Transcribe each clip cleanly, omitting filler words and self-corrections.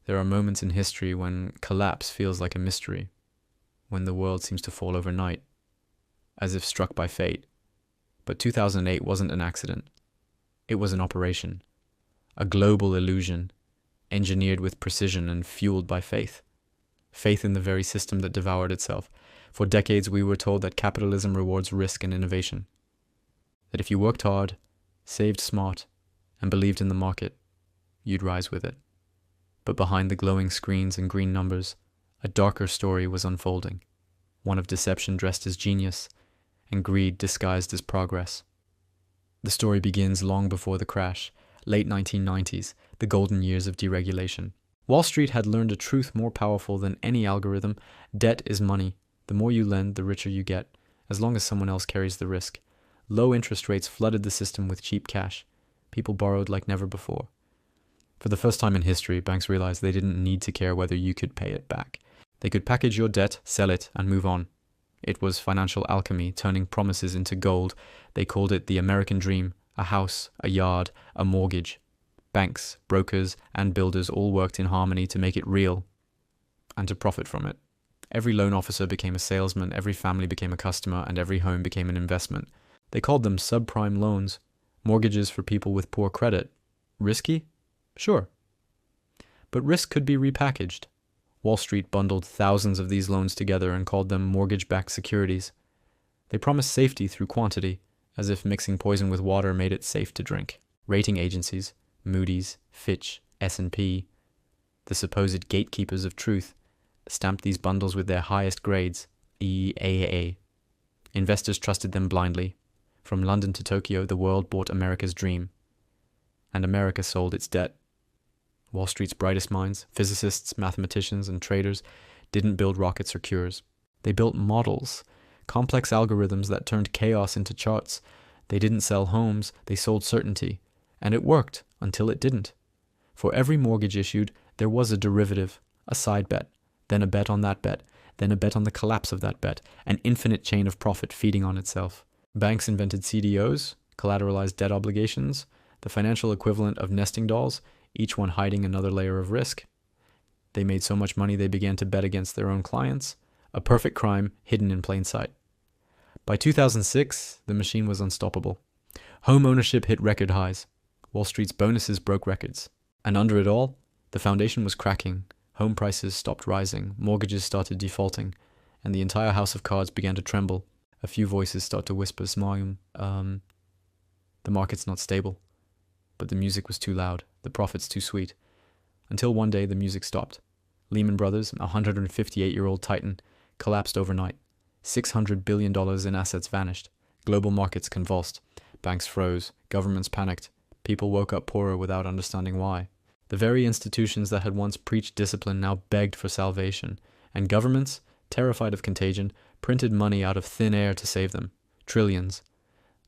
There are moments in history when collapse feels like a mystery, when the world seems to fall overnight, as if struck by fate. But 2008 wasn't an accident. It was an operation, a global illusion, engineered with precision and fueled by faith. Faith in the very system that devoured itself. For decades we were told that capitalism rewards risk and innovation. That if you worked hard, saved smart, and believed in the market, you'd rise with it. But behind the glowing screens and green numbers, a darker story was unfolding. One of deception dressed as genius, and greed disguised as progress. The story begins long before the crash, late 1990s, the golden years of deregulation. Wall Street had learned a truth more powerful than any algorithm. Debt is money. The more you lend, the richer you get, as long as someone else carries the risk. Low interest rates flooded the system with cheap cash. People borrowed like never before. For the first time in history, banks realized they didn't need to care whether you could pay it back. They could package your debt, sell it, and move on. It was financial alchemy, turning promises into gold. They called it the American dream, a house, a yard, a mortgage. Banks, brokers, and builders all worked in harmony to make it real and to profit from it. Every loan officer became a salesman, every family became a customer, and every home became an investment. They called them subprime loans, mortgages for people with poor credit. Risky? Sure. But risk could be repackaged. Wall Street bundled thousands of these loans together and called them mortgage-backed securities. They promised safety through quantity, as if mixing poison with water made it safe to drink. Rating agencies, Moody's, Fitch, S&P, the supposed gatekeepers of truth, stamped these bundles with their highest grades, EAA. Investors trusted them blindly. From London to Tokyo, the world bought America's dream. And America sold its debt. Wall Street's brightest minds, physicists, mathematicians, and traders, didn't build rockets or cures. They built models, complex algorithms that turned chaos into charts. They didn't sell homes, they sold certainty. And it worked until it didn't. For every mortgage issued, there was a derivative, a side bet, then a bet on that bet, then a bet on the collapse of that bet, an infinite chain of profit feeding on itself. Banks invented CDOs, collateralized debt obligations, the financial equivalent of nesting dolls, each one hiding another layer of risk. They made so much money they began to bet against their own clients, a perfect crime hidden in plain sight. By 2006, the machine was unstoppable. Home ownership hit record highs. Wall Street's bonuses broke records. And under it all, the foundation was cracking. Home prices stopped rising, mortgages started defaulting, and the entire house of cards began to tremble. A few voices start to whisper, "Smile, the market's not stable." But the music was too loud, the profits too sweet. Until one day the music stopped. Lehman Brothers, a 158-year-old titan, collapsed overnight. $600 billion in assets vanished. Global markets convulsed. Banks froze. Governments panicked. People woke up poorer without understanding why. The very institutions that had once preached discipline now begged for salvation. And governments, terrified of contagion, printed money out of thin air to save them. Trillions.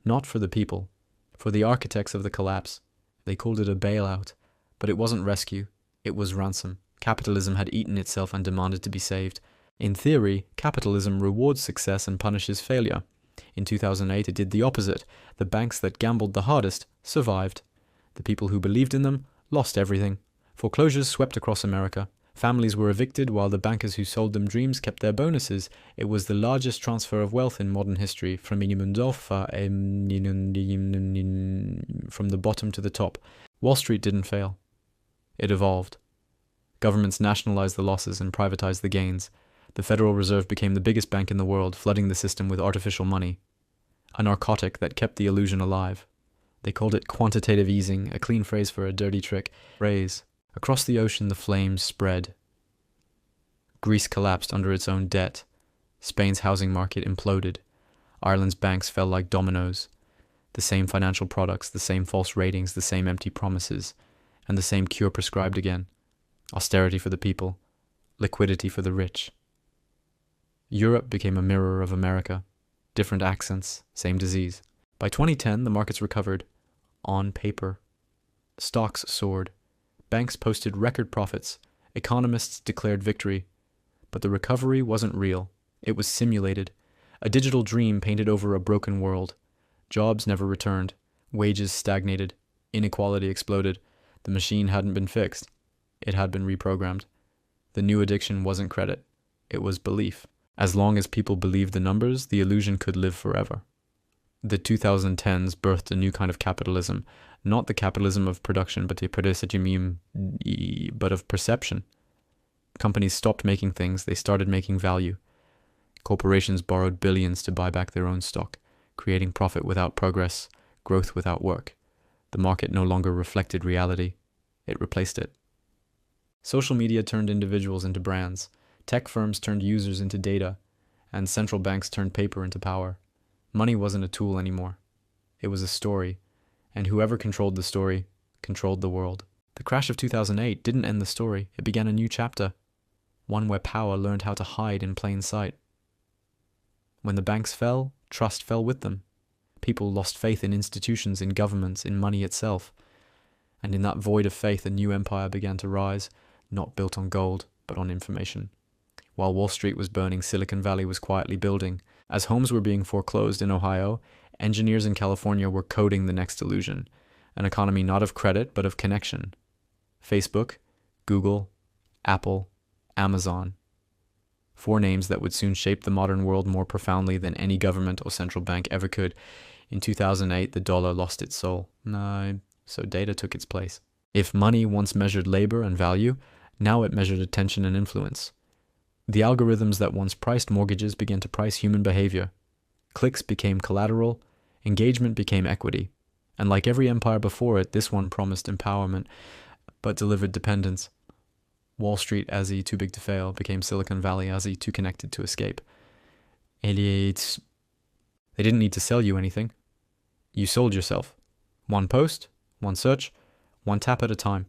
Not for the people. For the architects of the collapse. They called it a bailout. But it wasn't rescue. It was ransom. Capitalism had eaten itself and demanded to be saved. In theory, capitalism rewards success and punishes failure. In 2008, it did the opposite. The banks that gambled the hardest survived. The people who believed in them lost everything. Foreclosures swept across America. Families were evicted while the bankers who sold them dreams kept their bonuses. It was the largest transfer of wealth in modern history, from the bottom to the top. Wall Street didn't fail. It evolved. Governments nationalized the losses and privatized the gains. The Federal Reserve became the biggest bank in the world, flooding the system with artificial money. A narcotic that kept the illusion alive. They called it quantitative easing, a clean phrase for a dirty trick. Across the ocean the flames spread. Greece collapsed under its own debt. Spain's housing market imploded. Ireland's banks fell like dominoes. The same financial products, the same false ratings, the same empty promises, and the same cure prescribed again. Austerity for the people, liquidity for the rich. Europe became a mirror of America. Different accents, same disease. By 2010, the markets recovered. On paper. Stocks soared. Banks posted record profits. Economists declared victory. But the recovery wasn't real. It was simulated. A digital dream painted over a broken world. Jobs never returned. Wages stagnated. Inequality exploded. The machine hadn't been fixed. It had been reprogrammed. The new addiction wasn't credit. It was belief. As long as people believed the numbers, the illusion could live forever. The 2010s birthed a new kind of capitalism, not the capitalism of production, but of perception. Companies stopped making things, they started making value. Corporations borrowed billions to buy back their own stock, creating profit without progress, growth without work. The market no longer reflected reality, it replaced it. Social media turned individuals into brands, tech firms turned users into data, and central banks turned paper into power. Money wasn't a tool anymore. It was a story, and whoever controlled the story controlled the world. The crash of 2008 didn't end the story, it began a new chapter, one where power learned how to hide in plain sight. When the banks fell, trust fell with them. People lost faith in institutions, in governments, in money itself. And in that void of faith, a new empire began to rise, not built on gold, but on information. While Wall Street was burning, Silicon Valley was quietly building. As homes were being foreclosed in Ohio, engineers in California were coding the next illusion, an economy not of credit, but of connection. Facebook, Google, Apple, Amazon. 4 names that would soon shape the modern world more profoundly than any government or central bank ever could. In 2008, the dollar lost its soul. So data took its place. If money once measured labor and value, now it measured attention and influence. The algorithms that once priced mortgages began to price human behavior. Clicks became collateral, engagement became equity. And like every empire before it, this one promised empowerment, but delivered dependence. Wall Street, as too big to fail, became Silicon Valley, as too connected to escape. They didn't need to sell you anything. You sold yourself. One post, one search, one tap at a time.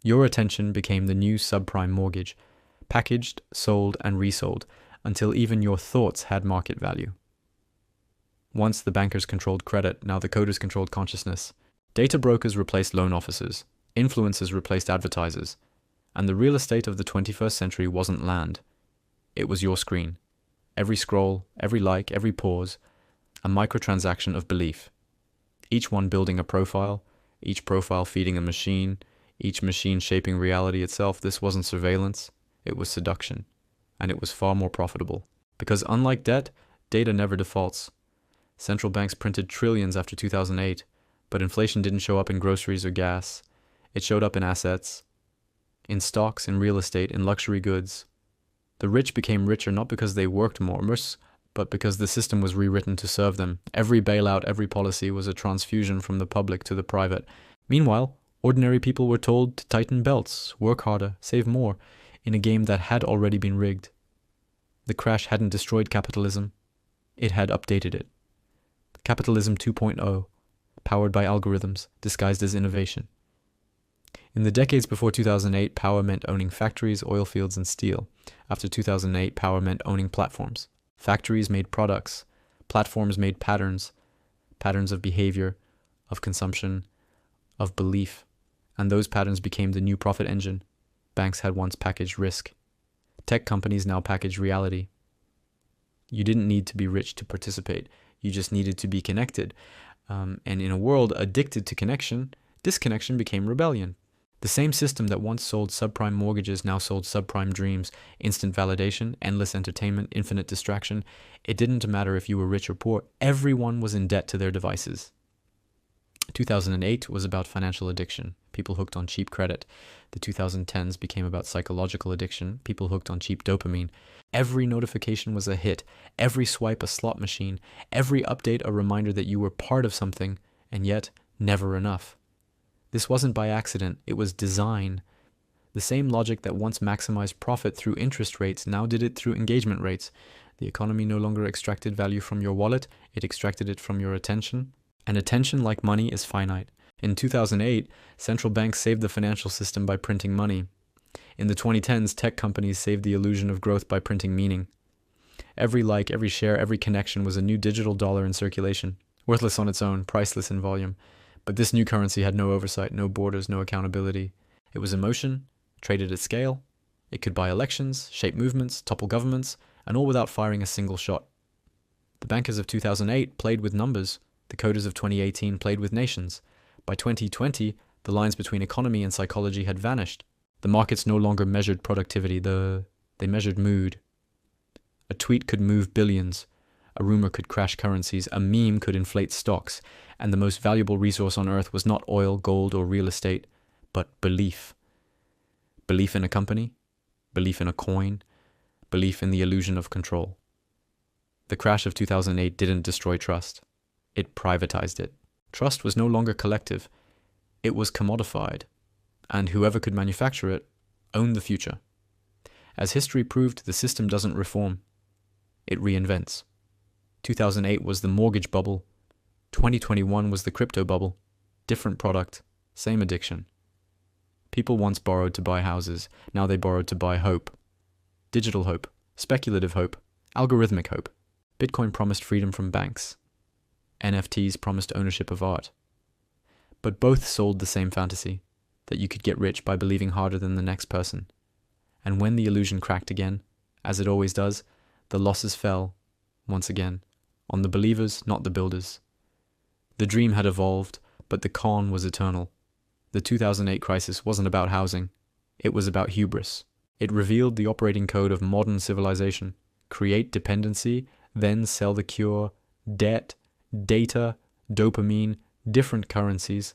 Your attention became the new subprime mortgage, packaged, sold, and resold, until even your thoughts had market value. Once the bankers controlled credit, now the coders controlled consciousness. Data brokers replaced loan officers. Influencers replaced advertisers. And the real estate of the 21st century wasn't land. It was your screen. Every scroll, every like, every pause, a microtransaction of belief. Each one building a profile, each profile feeding a machine, each machine shaping reality itself. This wasn't surveillance, it was seduction. And it was far more profitable. Because unlike debt, data never defaults. Central banks printed trillions after 2008, but inflation didn't show up in groceries or gas. It showed up in assets, in stocks, in real estate, in luxury goods. The rich became richer not because they worked more, but because the system was rewritten to serve them. Every bailout, every policy was a transfusion from the public to the private. Meanwhile, ordinary people were told to tighten belts, work harder, save more, in a game that had already been rigged. The crash hadn't destroyed capitalism, it had updated it. Capitalism 2.0, powered by algorithms, disguised as innovation. In the decades before 2008, power meant owning factories, oil fields, and steel. After 2008, power meant owning platforms. Factories made products. Platforms made patterns. Patterns of behavior, of consumption, of belief. And those patterns became the new profit engine. Banks had once packaged risk. Tech companies now package reality. You didn't need to be rich to participate. You just needed to be connected. And in a world addicted to connection, disconnection became rebellion. The same system that once sold subprime mortgages now sold subprime dreams, instant validation, endless entertainment, infinite distraction. It didn't matter if you were rich or poor. Everyone was in debt to their devices. 2008 was about financial addiction, people hooked on cheap credit. The 2010s became about psychological addiction, people hooked on cheap dopamine. Every notification was a hit, every swipe a slot machine, every update a reminder that you were part of something, and yet never enough. This wasn't by accident, it was design. The same logic that once maximized profit through interest rates now did it through engagement rates. The economy no longer extracted value from your wallet, it extracted it from your attention. And attention, like money, is finite. In 2008, central banks saved the financial system by printing money. In the 2010s, tech companies saved the illusion of growth by printing meaning. Every like, every share, every connection was a new digital dollar in circulation, worthless on its own, priceless in volume. But this new currency had no oversight, no borders, no accountability. It was emotion, traded at scale. It could buy elections, shape movements, topple governments, and all without firing a single shot. The bankers of 2008 played with numbers. The coders of 2018 played with nations. By 2020, the lines between economy and psychology had vanished. The markets no longer measured productivity, they measured mood. A tweet could move billions, a rumor could crash currencies, a meme could inflate stocks, and the most valuable resource on earth was not oil, gold, or real estate, but belief. Belief in a company, belief in a coin, belief in the illusion of control. The crash of 2008 didn't destroy trust. It privatized it. Trust was no longer collective. It was commodified, and whoever could manufacture it owned the future. As history proved, the system doesn't reform. It reinvents. 2008 was the mortgage bubble. 2021 was the crypto bubble. Different product, same addiction. People once borrowed to buy houses. Now they borrowed to buy hope. Digital hope, speculative hope, algorithmic hope. Bitcoin promised freedom from banks. NFTs promised ownership of art. But both sold the same fantasy, that you could get rich by believing harder than the next person. And when the illusion cracked again, as it always does, the losses fell, once again, on the believers, not the builders. The dream had evolved, but the con was eternal. The 2008 crisis wasn't about housing. It was about hubris. It revealed the operating code of modern civilization. Create dependency, then sell the cure. Debt, data, dopamine, different currencies,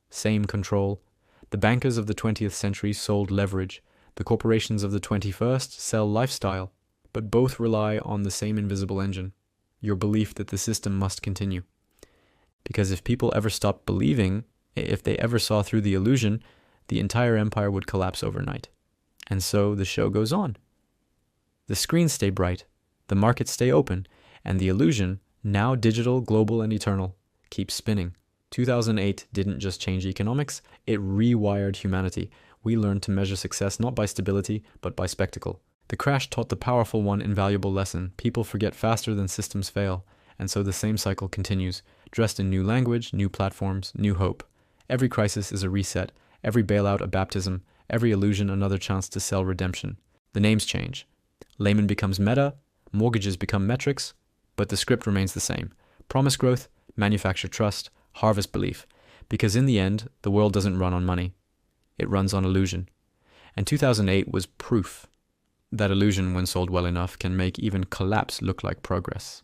same control. The bankers of the 20th century sold leverage. The corporations of the 21st sell lifestyle. But both rely on the same invisible engine, your belief that the system must continue. Because if people ever stopped believing, if they ever saw through the illusion, the entire empire would collapse overnight. And so the show goes on. The screens stay bright, the markets stay open, and the illusion, now digital, global, and eternal, keeps spinning. 2008 didn't just change economics, it rewired humanity. We learned to measure success not by stability, but by spectacle. The crash taught the powerful one invaluable lesson. People forget faster than systems fail, and so the same cycle continues, dressed in new language, new platforms, new hope. Every crisis is a reset, every bailout a baptism, every illusion another chance to sell redemption. The names change. Layman becomes meta, mortgages become metrics, but the script remains the same. Promise growth, manufacture trust, harvest belief. Because in the end, the world doesn't run on money. It runs on illusion. And 2008 was proof that illusion, when sold well enough, can make even collapse look like progress.